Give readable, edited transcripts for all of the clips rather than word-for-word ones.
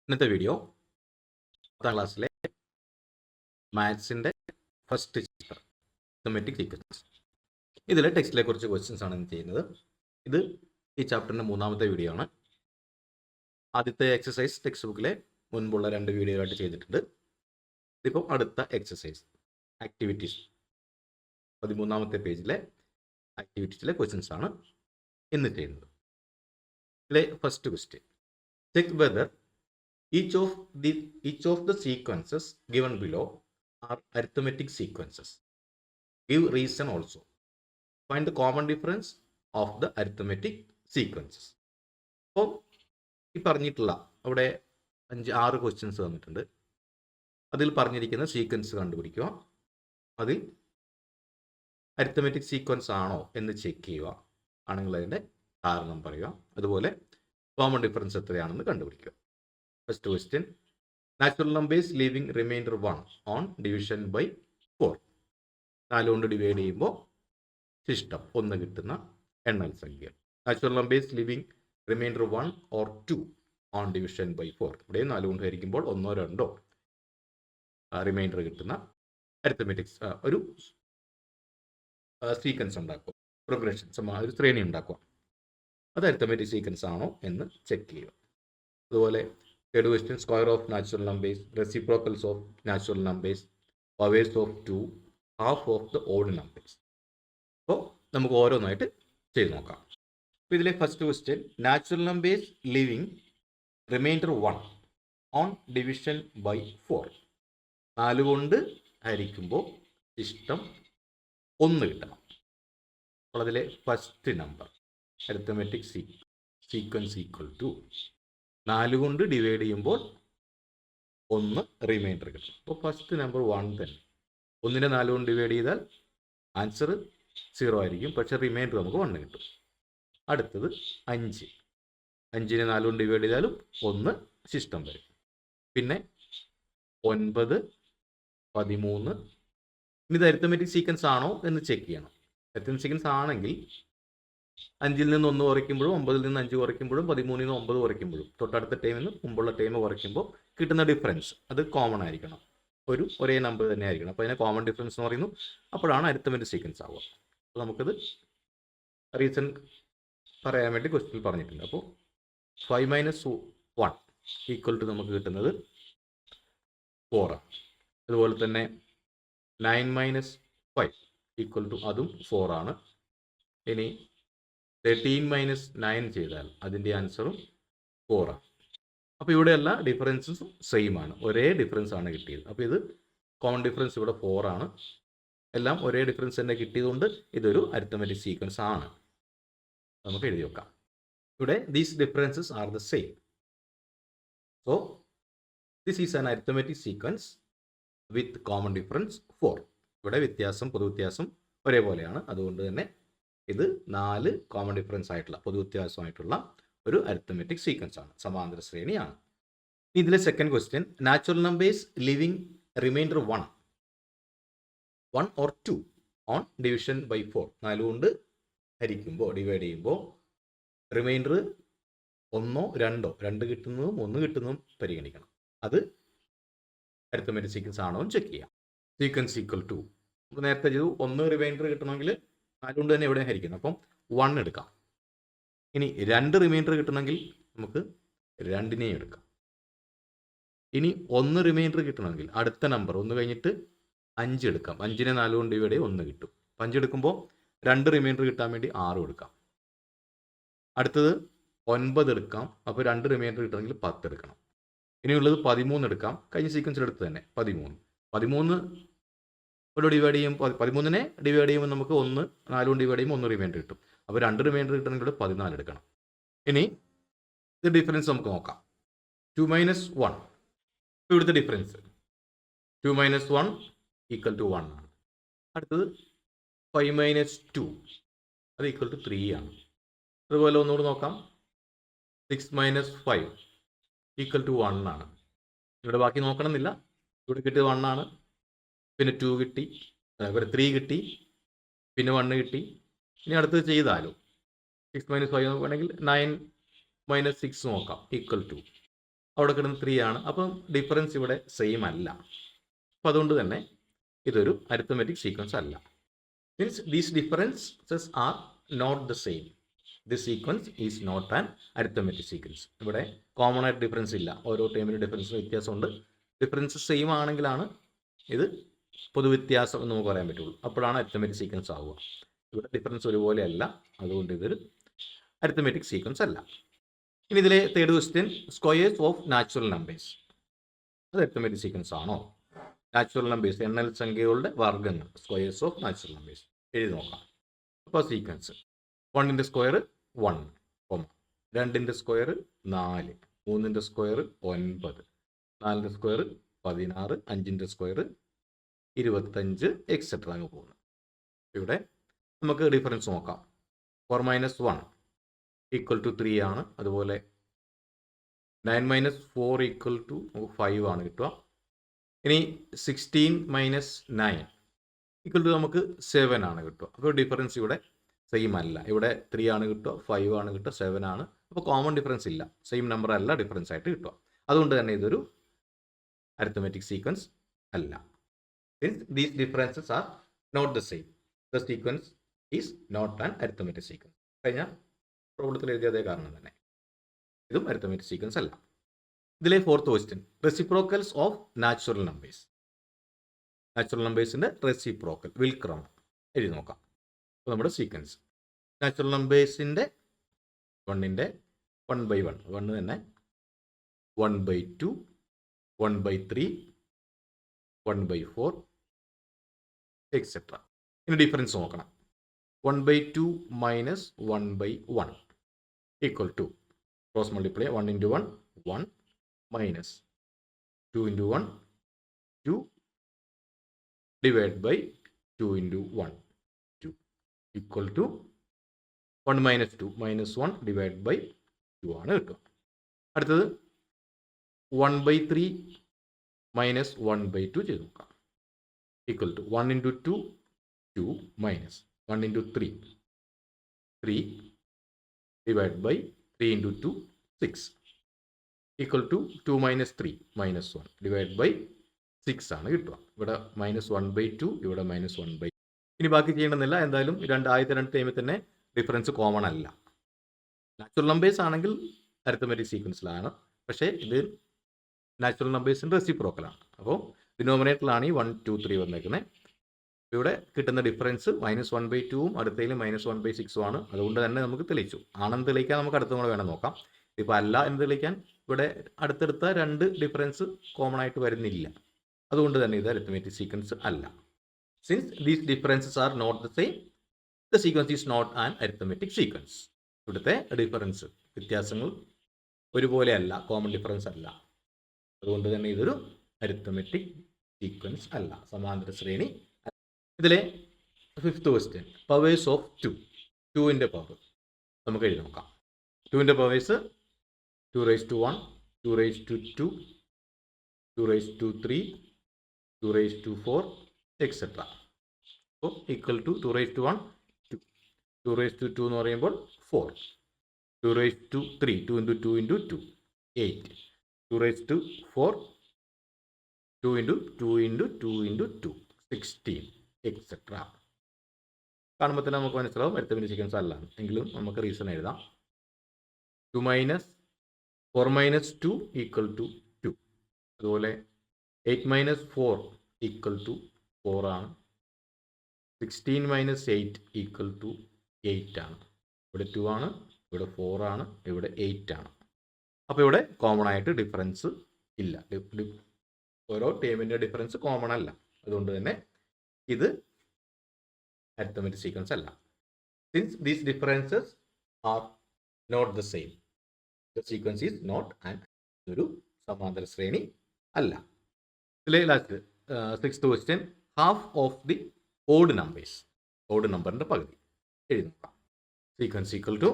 ഇന്നത്തെ വീഡിയോ 10ാം ക്ലാസ്സിലെ മാത്സിൻ്റെ first chapter arithmetic sequence. ഇതിലെ ടെക്സ്റ്റിലെ കുറച്ച് ക്വസ്റ്റ്യൻസ് ആണ് ഇന്ന് ചെയ്യുന്നത്. ഇത് ഈ ചാപ്റ്ററിൻ്റെ മൂന്നാമത്തെ വീഡിയോ ആണ്. ആദ്യത്തെ എക്സസൈസ് ടെക്സ്റ്റ് ബുക്കിലെ മുൻപുള്ള 2 വീഡിയോ ആയിട്ട് ചെയ്തിട്ടുണ്ട്. ഇതിപ്പോൾ അടുത്ത എക്സസൈസ് ആക്ടിവിറ്റീസ് 13ാമത്തെ പേജിലെ ആക്ടിവിറ്റീസിലെ ക്വസ്റ്റ്യൻസ് ആണ് ഇന്ന് ചെയ്യുന്നത്. ഇതിലെ first question, check whether each of the sequences given below are arithmetic sequences. Give reason also. Find the common difference of the arithmetic sequences. അപ്പോൾ ഈ പറഞ്ഞിട്ടുള്ള അവിടെ 5-6 ക്വസ്റ്റ്യൻസ് തന്നിട്ടുണ്ട്. അതിൽ പറഞ്ഞിരിക്കുന്ന സീക്വൻസ് കണ്ടുപിടിക്കുക. അതിൽ അരിത്തമെറ്റിക് സീക്വൻസ് ആണോ എന്ന് ചെക്ക് ചെയ്യുക. ആണെങ്കിൽ അതിൻ്റെ കാരണം പറയുക. അതുപോലെ കോമൺ ഡിഫറൻസ് എത്രയാണെന്ന് കണ്ടുപിടിക്കുക. First question, natural numbers leaving remainder 1 on division by 4. 4 കൊണ്ട് ഡിവൈഡ് ചെയ്യുമ്പോൾ ശിഷ്ടം 1 കിട്ടുന്ന എണ്ണൽ സംഖ്യ. Natural numbers leaving remainder 1 or 2 on division by 4. ഇവിടെ 4 കൊണ്ട് ഹരിക്കുമ്പോൾ 1 or 2 റിമൈൻഡർ കിട്ടുന്ന അരിത്തമെറ്റിക്സ് ഒരു സീക്വൻസ് ഉണ്ടാക്കുക, പ്രോഗ്രഷൻ ഒരു ശ്രേണി ഉണ്ടാക്കുക. അത് അരിത്തമെറ്റിക് സീക്വൻസ് ആണോ എന്ന് ചെക്ക് ചെയ്യുക. അതുപോലെ third question, square of natural numbers, reciprocals of natural numbers, powers of 2, half of the odd numbers. അപ്പോൾ നമുക്ക് ഓരോന്നായിട്ട് ചെയ്ത് നോക്കാം. അപ്പോൾ ഇതിലെ first question, natural numbers leaving remainder 1 on division by 4. 4 കൊണ്ട് ഹരിക്കുമ്പോൾ ഇഷ്ടം 1 കിട്ടണം. അപ്പോൾ അതിലെ first number arithmetic sequence equal to 4 കൊണ്ട് ഡിവൈഡ് ചെയ്യുമ്പോൾ 1 റിമൈൻഡർ കിട്ടും. അപ്പോൾ ഫസ്റ്റ് നമ്പർ 1 തന്നെ. 1നെ 4 കൊണ്ട് ഡിവൈഡ് ചെയ്താൽ ആൻസർ 0 ആയിരിക്കും, പക്ഷേ റിമൈൻഡർ നമുക്ക് 1 കിട്ടും. അടുത്തത് 5. 5നെ 4 കൊണ്ട് ഡിവൈഡ് ചെയ്താലും 1 ശിഷ്ടം വരും. പിന്നെ 9, 13. ഇനി ഇത് അരിത്തമെറ്റിക് സീക്വൻസ് ആണോ എന്ന് ചെക്ക് ചെയ്യണം. അരിത്തമെറ്റിക് സീക്വൻസ് ആണെങ്കിൽ 5ൽ നിന്ന് 1 കുറയ്ക്കുമ്പോഴും 9ൽ നിന്ന് 5 കുറയ്ക്കുമ്പോഴും 13ൽ നിന്ന് 9 കുറയ്ക്കുമ്പോഴും തൊട്ടടുത്ത ടൈമിൽ നിന്ന് മുമ്പുള്ള ടൈം കുറയ്ക്കുമ്പോൾ കിട്ടുന്ന ഡിഫറൻസ് അത് കോമൺ ആയിരിക്കണം, ഒരേ നമ്പർ തന്നെ ആയിരിക്കണം. അപ്പോൾ അതിനെ കോമൺ ഡിഫറൻസ് എന്ന് പറയുന്നു. അപ്പോഴാണ് അരിത്തമെറ്റിക് സീക്വൻസ് ആവുക. അപ്പോൾ നമുക്കത് റീസൺ പറയാൻ വേണ്ടി ക്വസ്റ്റ്യനിൽ പറഞ്ഞിട്ടുണ്ട്. അപ്പോൾ 5 - 1 ഈക്വൽ ടു നമുക്ക് കിട്ടുന്നത് 4 ആണ്. അതുപോലെ തന്നെ 9 - 5 ഈക്വൽ ടു അതും 4 ആണ്. ഇനി 13 - 9 ചെയ്താൽ അതിൻ്റെ ആൻസറും 4 ആണ്. അപ്പോൾ ഇവിടെ എല്ലാ ഡിഫറൻസും സെയിം ആണ്, ഒരേ ഡിഫറൻസ് ആണ് കിട്ടിയത്. അപ്പോൾ ഇത് കോമൺ ഡിഫറൻസ് ഇവിടെ 4 ആണ്. എല്ലാം ഒരേ ഡിഫറൻസ് തന്നെ കിട്ടിയതുകൊണ്ട് ഇതൊരു അരിത്തമെറ്റിക് സീക്വൻസ് ആണ്. നമുക്ക് എഴുതി വെക്കാം. ഇവിടെ these differences are the same. So this is an arithmetic sequence with common difference 4. ഇവിടെ പൊതുവ്യത്യാസം ഒരേപോലെയാണ്. അതുകൊണ്ട് തന്നെ ഇത് 4 കോമൺ ഡിഫറൻസ് ആയിട്ടുള്ള പൊതുവ്യത്യാസമായിട്ടുള്ള ഒരു അരിത്തമെറ്റിക് സീക്വൻസ് ആണ്, സമാന്തര ശ്രേണിയാണ്. ഇതിലെ second question, natural numbers leaving remainder 1 or 2 on division by 4. 4 കൊണ്ട് ഹരിക്കുമ്പോൾ ഡിവൈഡ് ചെയ്യുമ്പോൾ റിമൈൻഡർ 1 or 2 കിട്ടുന്നതും 1 കിട്ടുന്നതും പരിഗണിക്കണം. അത് അരിത്തമെറ്റിക് സീക്വൻസ് ആണോ എന്ന് ചെക്ക് ചെയ്യാം. സീക്വൻസ് ഈക്വൽ ടു നേരത്തെ ചെയ്തു 1 റിമൈൻഡർ കിട്ടണമെങ്കിൽ 4 കൊണ്ട് തന്നെ എവിടെ ഹരിക്കണം. അപ്പം 1 എടുക്കാം. ഇനി 2 റിമൈൻഡർ കിട്ടണമെങ്കിൽ നമുക്ക് 2നെ എടുക്കാം. ഇനി 1 റിമൈൻഡർ കിട്ടണമെങ്കിൽ അടുത്ത നമ്പർ 1 കഴിഞ്ഞിട്ട് 5 എടുക്കാം. 5നെ 4 കൊണ്ട് ഡിവൈഡ് 1 കിട്ടും. 5 എടുക്കുമ്പോൾ 2 റിമൈൻഡർ കിട്ടാൻ വേണ്ടി 6 എടുക്കാം. അടുത്തത് 9 എടുക്കാം. അപ്പോൾ 2 റിമൈൻഡർ കിട്ടണമെങ്കിൽ 10 എടുക്കണം. ഇനിയുള്ളത് 13 എടുക്കാം. കഴിഞ്ഞ സീക്വൻസിൽ എടുത്ത് തന്നെ 13 ഡിവൈഡ് ചെയ്യുമ്പോൾ 13നെ ഡിവൈഡ് ചെയ്യുമ്പോൾ നമുക്ക് 4 കൊണ്ട് ഡിവൈഡ് ചെയ്യുമ്പോൾ 1 റിമൈൻഡർ കിട്ടും. അപ്പോൾ 2 റിമൈൻഡർ കിട്ടണമെങ്കിൽ 14 എടുക്കണം. ഇനി ഇത് ഡിഫറൻസ് നമുക്ക് നോക്കാം. 2 - 1. ഇവിടുത്തെ ഡിഫറൻസ് 2 - 1 ഈക്വൽ ടു 1 ആണ്. അടുത്തത് 5 - 2 അത് ഈക്വൽ ടു 3 ആണ്. അതുപോലെ ഒന്നുകൂടി നോക്കാം. 6 - 5 ഈക്വൽ ടു 1 ആണ്. ഇവിടെ ബാക്കി നോക്കണമെന്നില്ല. ഇവിടെ കിട്ടിയത് 1 ആണ്. പിന്നെ 2 കിട്ടി, 3 കിട്ടി, പിന്നെ 1 കിട്ടി. ഇനി അടുത്തത് ചെയ്താലോ 6 - 5 നോക്കുകയാണെങ്കിൽ 9 - 6 നോക്കാം ഈക്വൽ ടു അവിടെ കിടന്ന് 3 ആണ്. അപ്പം ഡിഫറൻസ് ഇവിടെ സെയിം അല്ല. അപ്പോൾ അതുകൊണ്ട് തന്നെ ഇതൊരു അരിത്തമെറ്റിക് സീക്വൻസ് അല്ല. Means these differences are not the same. This sequence is not an arithmetic sequence. ഇവിടെ കോമൺ ആയിട്ട് ഡിഫറൻസ് ഇല്ല. ഓരോ ടൈമിലും ഡിഫറൻസ് വ്യത്യാസമുണ്ട്. ഡിഫറൻസ് സെയിം ആണെങ്കിലാണ് ഇത് പൊതുവ്യത്യാസം എന്ന് നമുക്ക് പറയാൻ പറ്റുള്ളൂ. അപ്പോഴാണ് അരിത്തമെറ്റിക് സീക്വൻസ് ആവുക. ഇവിടെ ഡിഫറൻസ് ഒരുപോലെ അല്ല, അതുകൊണ്ട് ഇതൊരു അരിത്തമെറ്റിക് സീക്വൻസ് അല്ല. ഇനി ഇതിലെ third question, squares of natural numbers. അത് അരിത്തമെറ്റിക് സീക്വൻസ് ആണോ? നാച്ചുറൽ നമ്പേഴ്സ്, എണ്ണൽ സംഖ്യകളുടെ വർഗ്ഗങ്ങൾ, സ്ക്വയേഴ്സ് ഓഫ് നാച്ചുറൽ നമ്പേഴ്സ് എഴുതി നോക്കാം. അപ്പോൾ സീക്വൻസ് 1ൻ്റെ സ്ക്വയർ 1, 2ൻ്റെ സ്ക്വയർ 4, 3ൻ്റെ സ്ക്വയർ 9, 4ൻ്റെ സ്ക്വയർ 16, 5ൻ്റെ സ്ക്വയർ 25 എക്സെട്ര അങ്ങ് പോകുന്നു. ഇവിടെ നമുക്ക് ഡിഫറൻസ് നോക്കാം. 4 - 1 = 3 ആണ്. അതുപോലെ 9 - 4 = 5 ആണ് കിട്ടുക. ഇനി 16 - 9 = നമുക്ക് 7 ആണ് കിട്ടുക. അപ്പോൾ ഡിഫറൻസ് ഇവിടെ സെയിം അല്ല. ഇവിടെ 3 ആണ് കിട്ടുക, 5 ആണ് കിട്ടുക, 7 ആണ്. അപ്പോൾ കോമൺ ഡിഫറൻസ് ഇല്ല. സെയിം നമ്പർ അല്ല ഡിഫറൻസ് ആയിട്ട് കിട്ടുക. അതുകൊണ്ട് തന്നെ ഇതൊരു അരിത്തമെറ്റിക് സീക്വൻസ് അല്ല. These differences are not the same. The sequence is not an arithmetic sequence. കഴിഞ്ഞ പ്രോബ്ലത്തിൽ എഴുതിയ അതേ കാരണം തന്നെ ഇതും അരിത്തമെറ്റിക് സീക്വൻസ് അല്ല. ഇതിലെ fourth question, reciprocals of natural numbers. Natural നമ്പേഴ്സിൻ്റെ റെസിപ്രോക്കൽ, വിൽക്രമം എഴുതി നോക്കാം. അപ്പോൾ നമ്മുടെ സീക്വൻസ് നാച്ചുറൽ നമ്പേഴ്സിൻ്റെ 1ൻ്റെ 1/1, 1 തന്നെ 1/2, 1/3, 1/4 എക്സെട്ര. ഇനി ഡിഫറൻസ് നോക്കണം. 1/2 - 1/1 = cross multiply 1 × 1 1 minus 2 × 1 2 divided by 2 × 1 2 equal to 1 - 2 -1 divided by 2 ആണ് കിട്ടുക. അടുത്തത് 1/3 - 1/2 ചെയ്ത് നോക്കാം. equal to 1 × 2 2 minus 1 × 3 3 divided by 3 × 2 6 equal to 2 - 3 -1 divided by 6 ആണ് കിട്ടുക. ഇവിടെ -1/2, ഇവിടെ -1/2. ഇനി ബാക്കി ചെയ്യണമെന്നില്ല. എന്തായാലും ആദ്യത്തെ രണ്ട് ടൈമിൽ തന്നെ ഡിഫറൻസ് കോമൺ അല്ല. നാച്ചുറൽ നമ്പേഴ്സ് ആണെങ്കിൽ അരിത്തമെറ്റിക് സീക്വൻസിലാണ്. പക്ഷേ ഇത് നാച്ചുറൽ നമ്പേഴ്സിൻ്റെ റെസിപ്രോക്കലാണ്. അപ്പോൾ ഡിനോമിനേറ്ററിലാണ് ഈ 1 2 3 വന്നേക്കുന്നത്. ഇവിടെ കിട്ടുന്ന ഡിഫറൻസ് -1/2ഉം അടുത്തതിൽ -1/6ഉം ആണ്. അതുകൊണ്ട് തന്നെ നമുക്ക് തെളിയിച്ചു. ആണെന്ന് തെളിയിക്കാൻ നമുക്ക് അടുത്തും കൂടെ വേണം നോക്കാം. ഇപ്പോൾ അല്ല എന്ന് തെളിയിക്കാൻ ഇവിടെ അടുത്തടുത്ത രണ്ട് ഡിഫറൻസ് കോമൺ ആയിട്ട് വരുന്നില്ല. അതുകൊണ്ട് തന്നെ ഇത് അരിത്തമെറ്റിക് സീക്വൻസ് അല്ല. Since these differences are not the same, the sequence is not an arithmetic sequence. ഇവിടുത്തെ ഡിഫറൻസ് വ്യത്യാസങ്ങൾ ഒരുപോലെ അല്ല, കോമൺ ഡിഫറൻസ് അല്ല. അതുകൊണ്ട് തന്നെ ഇതൊരു അരിത്തമെറ്റിക് സീക്വൻസ് അല്ല, സമാന്തര ശ്രേണി. ഇതിലെ ഫിഫ്ത്ത് ക്വസ്റ്റ്യൻ, പവേഴ്സ് ഓഫ് 2. 2ൻ്റെ പവർ നമുക്ക് എഴുതി നോക്കാം. 2ൻ്റെ പവേഴ്സ് 2^1, 2^2, 2^3, 2^4 എക്സെട്ര. അപ്പോൾ ഈക്വൽ ടു 2^1 2, 2^2 എന്ന് പറയുമ്പോൾ 4, 2^3 2 × 2 × 2 8, 2^4 2 × 2 × 2 × 2 16 എക്സെട്ര. കാണുമ്പോൾ തന്നെ നമുക്ക് മനസ്സിലാവും അരിത്തമെറ്റിക് സീക്വൻസ് അല്ല. എങ്കിലും നമുക്ക് റീസൺ എഴുതാം. 2 - 4 - 2 = 2. അതുപോലെ 8 - 4 = 4 ആണ്. 16 - 8 = 8 ആണ്. ഇവിടെ 2 ആണ്, ഇവിടെ 4 ആണ്, ഇവിടെ 8 ആണ്. അപ്പോൾ ഇവിടെ കോമൺ ആയിട്ട് ഡിഫറൻസ് ഇല്ല. ഓരോ ടേമിൻ്റെ ഡിഫറൻസ് കോമൺ അല്ല. അതുകൊണ്ട് തന്നെ ഇത് അരിത്തമെറ്റിക് സീക്വൻസ് അല്ല. Since these differences are not the same, the sequence is not and ഒരു സമാന്തര ശ്രേണി അല്ല. ഇതിലെ last sixth question, half of the odd numbers. Odd നമ്പറിൻ്റെ പകുതി എഴുതി നോക്കാം. Sequence equal to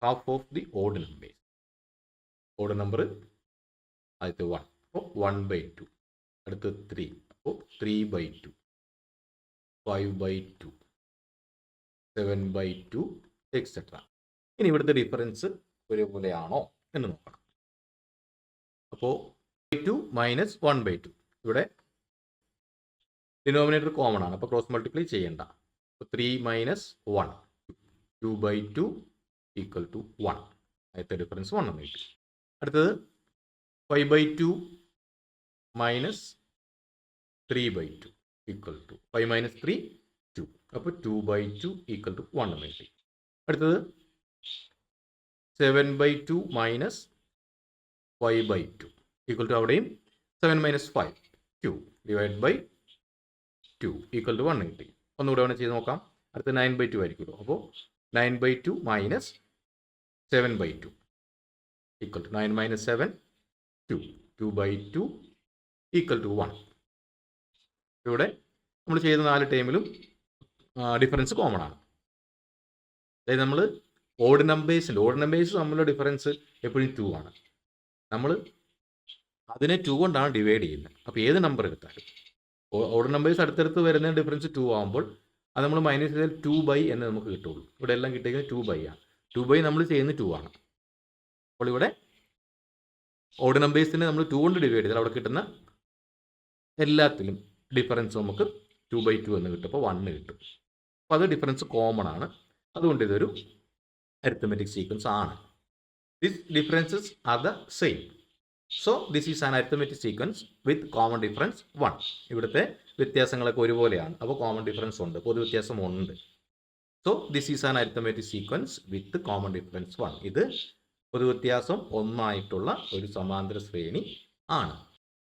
half of the odd numbers. Odd number ആദ്യത്തെ 1, അപ്പോൾ 1/2. അടുത്ത് 3, അപ്പോൾ 3/2, 5/2, 7/2 എക്സെട്ര. ഇനി ഇവിടുത്തെ ഡിഫറൻസ് ഒരുപോലെയാണോ എന്ന് നോക്കണം. അപ്പോൾ 2 മൈനസ് 1/2 ഇവിടെ ഡിനോമിനേറ്റർ കോമൺ ആണ്, അപ്പോൾ ക്രോസ് മൾട്ടിപ്ലൈ ചെയ്യേണ്ട. അപ്പോൾ 3 മൈനസ് 1 2/2 ഈക്വൽ ടു 1. ആദ്യത്തെ ഡിഫറൻസ് 1 എന്ന് കിട്ടി. അടുത്തത് 5/2 മൈനസ് 3/2 ഈക്വൽ ടു 5 മൈനസ് 3 2. അപ്പോൾ 2/2 ഈക്വൽ ടു 1 എന്ന് കിട്ടി. അടുത്തത് 7/2 മൈനസ് 5/2 ഈക്വൽ ടു അവിടെയും 7 minus 5 2 divide by 2 equal to 1 കിട്ടി. ഒന്നുകൂടെ വേണം ചെയ്ത് നോക്കാം. അടുത്ത് 9/2 ആയിരിക്കുമല്ലോ. അപ്പോൾ 9/2 minus 7/2 equal to 9 minus 7 2 2/2 equal to 1. ഇവിടെ നമ്മൾ ചെയ്ത 4 ടൈമിലും ഡിഫറൻസ് കോമൺ ആണ്. അതായത് നമ്മൾ ഓഡ് നമ്പേഴ്സ് തമ്മിലുള്ള ഡിഫറൻസ് എപ്പോഴും 2 ആണ്. നമ്മൾ അതിനെ 2 കൊണ്ടാണ് ഡിവൈഡ് ചെയ്യുന്നത്. അപ്പോൾ ഏത് നമ്പർ എടുത്താലും ഓഡ് നമ്പേഴ്സ് അടുത്തടുത്ത് വരുന്ന ഡിഫറൻസ് 2 ആകുമ്പോൾ അത് നമ്മൾ മൈനസ് ചെയ്താൽ 2/, എന്ന് നമുക്ക് കിട്ടുള്ളൂ. ഇവിടെ എല്ലാം കിട്ടിയിരിക്കുന്നത് 2/, ആണ്. 2/, നമ്മൾ ചെയ്യുന്നത് 2 ആണ്. അപ്പോൾ ഇവിടെ ഓഡ് നമ്പേഴ്സിനെ നമ്മൾ 2 കൊണ്ട് ഡിവൈഡ് ചെയ്താൽ അവിടെ കിട്ടുന്ന എല്ലാത്തിലും ഡിഫറൻസ് നമുക്ക് 2/2 എന്ന് കിട്ടും. അപ്പോൾ 1 കിട്ടും. അപ്പോൾ അത് ഡിഫറൻസ് കോമൺ ആണ്. അതുകൊണ്ട് ഇതൊരു അരിത്തമെറ്റിക് സീക്വൻസ് ആണ്. These differences are the same. So this is an arithmetic sequence with common difference 1. ഇവിടുത്തെ വ്യത്യാസങ്ങളൊക്കെ ഒരുപോലെയാണ്. അപ്പോൾ കോമൺ ഡിഫറൻസ് ഉണ്ട്, പൊതു വ്യത്യാസം ഉണ്ട്. So this is an arithmetic sequence with common difference 1. ഇത് പൊതു വ്യത്യാസം 1 ആയിട്ടുള്ള ഒരു സമാന്തര ശ്രേണി ആണ്.